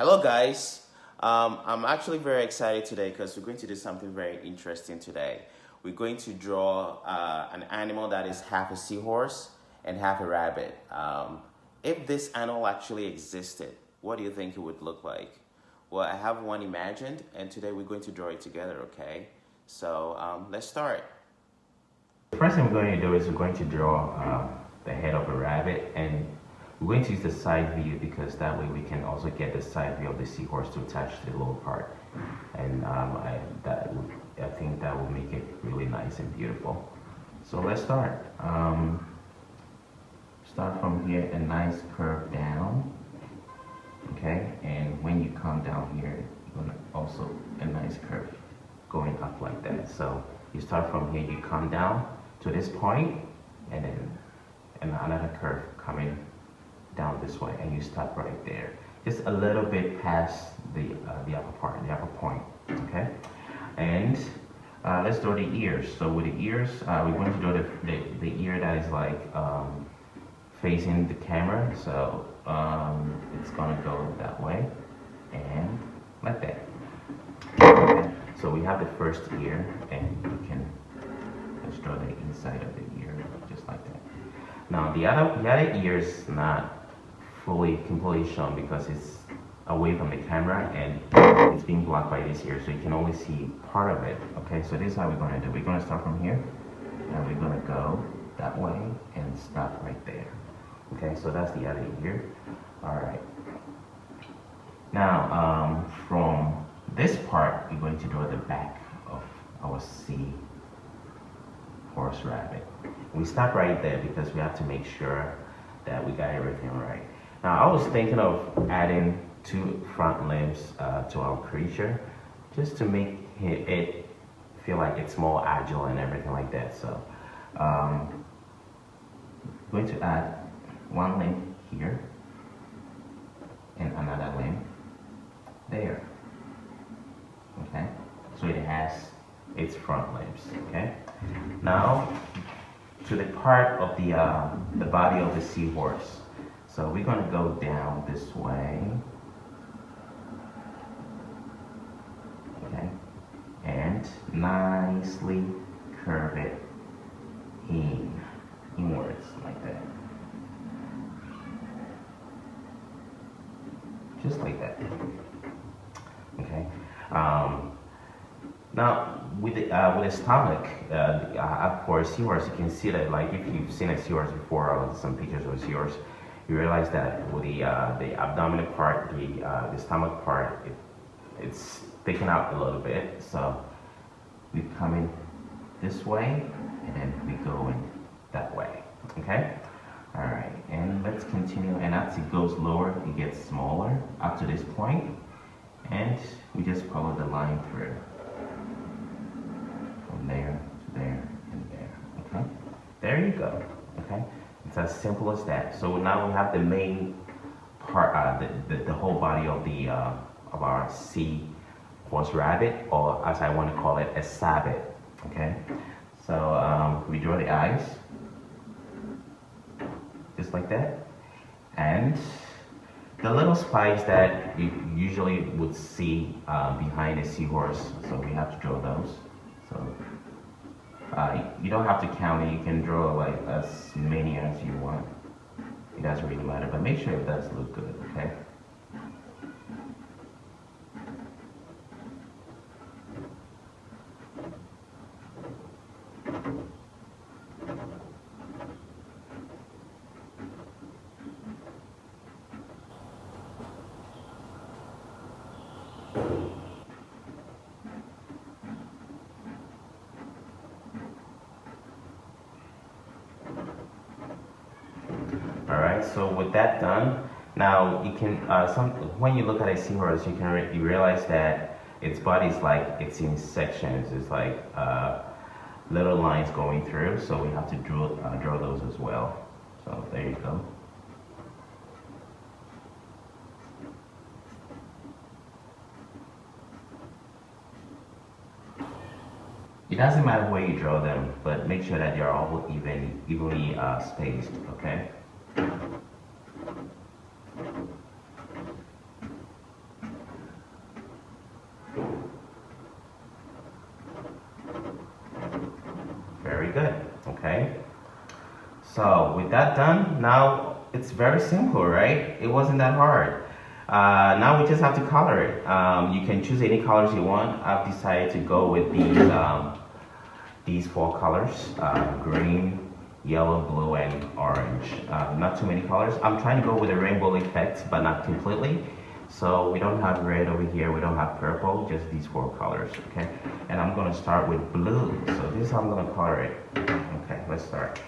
Hello, guys. I'm actually very excited today because we're going to do something very interesting today. We're going to draw an animal that is half a seahorse and half a rabbit. If this animal actually existed, what do you think it would look like? Well, I have one imagined, and today we're going to draw it together, okay? So let's start. The first thing we're going to do is we're going to draw the head of a rabbit, and we're going to use the side view because that way we can also get the side view of the seahorse to attach to the lower part. And I think that will make it really nice and beautiful. So let's start. Start from here, a nice curve down. Okay, and when you come down here, you're going to also a nice curve going up like that. So you start from here, you come down to this point, and then another curve coming down this way, and you stop right there, just a little bit past the upper part, the upper point. Okay, and let's draw the ears. So with the ears, we're going to draw the ear that is like facing the camera. So it's gonna go that way and like that. Okay. So we have the first ear, and we can let's draw the inside of the ear just like that. Now the other ear is not completely shown because it's away from the camera and it's being blocked by this ear, so you can only see part of it. Okay, so this is how we're going to do. We're going to start from here, and we're going to go that way and stop right there. Okay, so that's the other ear. All right. Now from this part, we're going to draw the back of our seahorse rabbit. We stop right there because we have to make sure that we got everything right. Now I was thinking of adding 2 front limbs to our creature, just to make it feel like it's more agile and everything like that. So I'm going to add 1 limb here and another limb there. Okay, so it has its front limbs. Okay, now to the part of the body of the seahorse. So we're going to go down this way, okay, and nicely curve it inwards like that, just like that. Okay. Now with the stomach, for a seahorse, you can see that, like, if you've seen a seahorse before or some pictures of a seahorse, you realize that with the abdominal part, the stomach part, it's sticking out a little bit. So we come in this way, and then we go in that way. Okay. All right, and let's continue. And as it goes lower, it gets smaller up to this point, and we just follow the line through from there to there and there. Okay, there you go. Okay, it's as simple as that. So now we have the main part, the whole body of of our seahorse rabbit, or as I want to call it, a sabbit. Okay, so we draw the eyes just like that, and the little spikes that you usually would see behind a seahorse, so we have to draw those. So you don't have to count it, you can draw like as many as you want. It doesn't really matter, but make sure it does look good, okay? Alright, so with that done, now you can, when you look at a seahorse, you realize that its body is like, it's in sections. It's like little lines going through, so we have to draw those as well. So there you go. It doesn't matter where you draw them, but make sure that they're all evenly spaced, okay? very good. Okay. So with that done, now it's very simple, right? It wasn't that hard. Now we just have to color it. You can choose any colors you want. I've decided to go with these four colors: green, yellow, blue, and orange. Not too many colors. I'm trying to go with a rainbow effect, but not completely. So we don't have red over here, we don't have purple, just these four colors, okay? And I'm gonna start with blue. So this is how I'm gonna color it. Okay, let's start.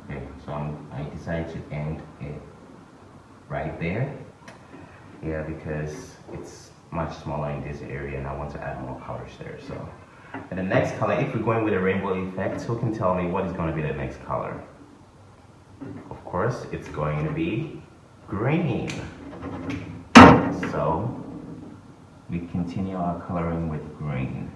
Okay, so I decided to end it right there. Yeah, because it's much smaller in this area and I want to add more colors there. So, and the next color, if we're going with a rainbow effect, who can tell me what is going to be the next color? Of course, it's going to be green. So, we continue our coloring with green.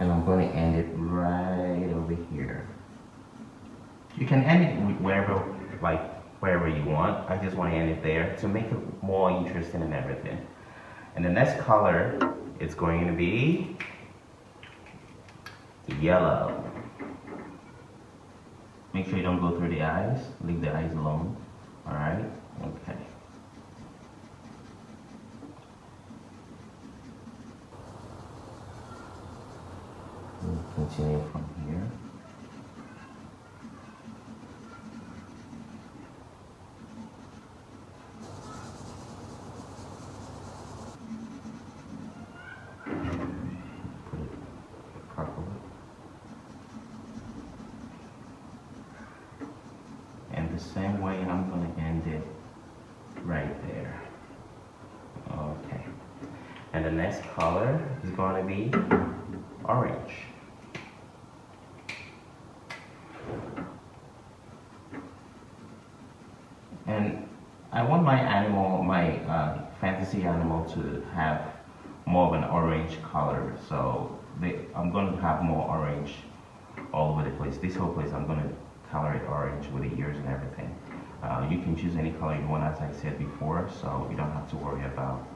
And I'm going to end it right over here. You can end it wherever, like wherever you want. I just want to end it there to make it more interesting and everything. And the next color is going to be yellow. Make sure you don't go through the eyes. Leave the eyes alone. All right? Okay. We'll continue from here. Put it properly. And the same way, I'm going to end it right there. Okay. And the next color is going to be orange. And I want my animal, my fantasy animal, to have more of an orange color. So I'm going to have more orange all over the place. This whole place, I'm going to color it orange with the ears and everything. You can choose any color you want, as I said before, so you don't have to worry about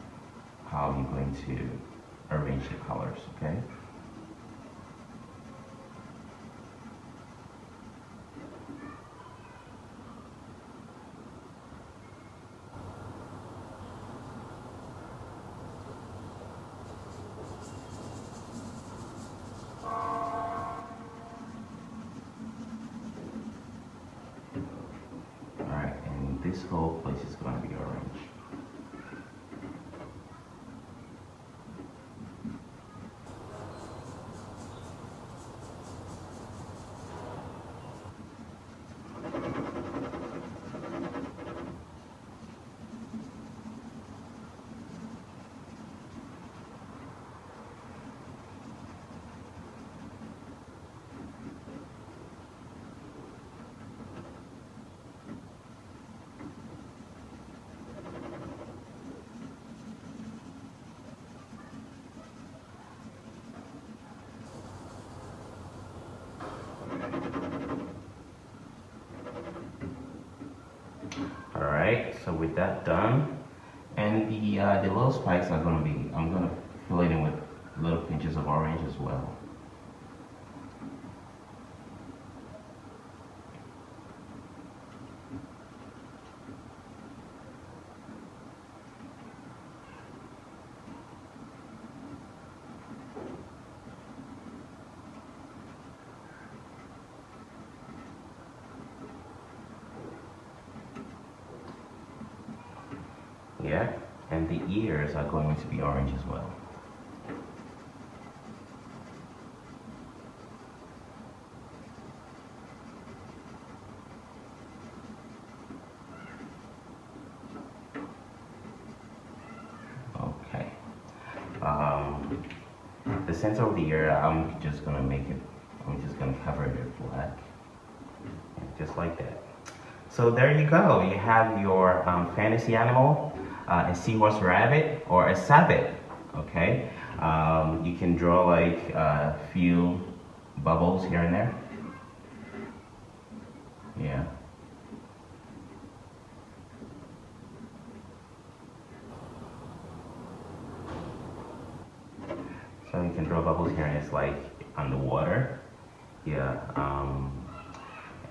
how you're going to arrange the colors, okay? Alright, and this whole place is going to be orange. Alright, so with that done, and the little spikes are going to be, I'm going to fill it in with little pinches of orange as well. that. And the ears are going to be orange as well. Okay. The center of the ear, I'm just gonna cover it black, just like that. So there you go. You have your fantasy animal, a seahorse rabbit or a sabbit. Okay. You can draw like a few bubbles here and there. Yeah. So you can draw bubbles here, and it's like underwater. Yeah.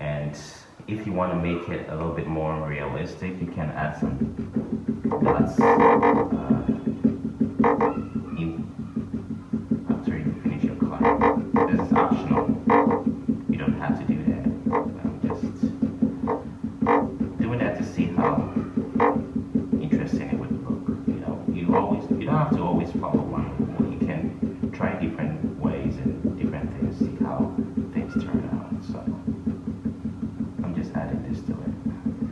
And if you want to make it a little bit more realistic, you can add some dots after you finish your card. This is optional. You don't have to do that. I'm just doing that to see how interesting it would look. You don't have to always follow one rule. You can try different ways and different things, see how things turn out. So I'm just adding this to it,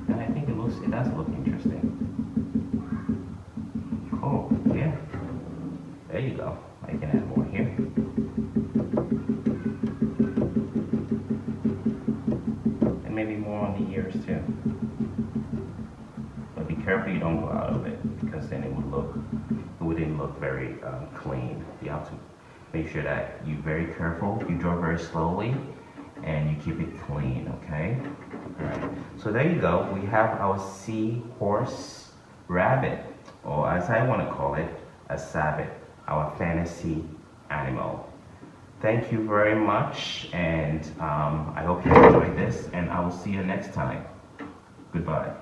and I think it does look interesting. Cool. Yeah. There you go. I can add more here. And maybe more on the ears too. But be careful you don't go out of it, because then it wouldn't look very clean. You have to make sure that you're very careful. You draw very slowly and you keep it clean, okay? All right. So there you go. We have our seahorse rabbit, or as I want to call it, a sabbit, our fantasy animal. Thank you very much, and I hope you enjoyed this, and I will see you next time. Goodbye.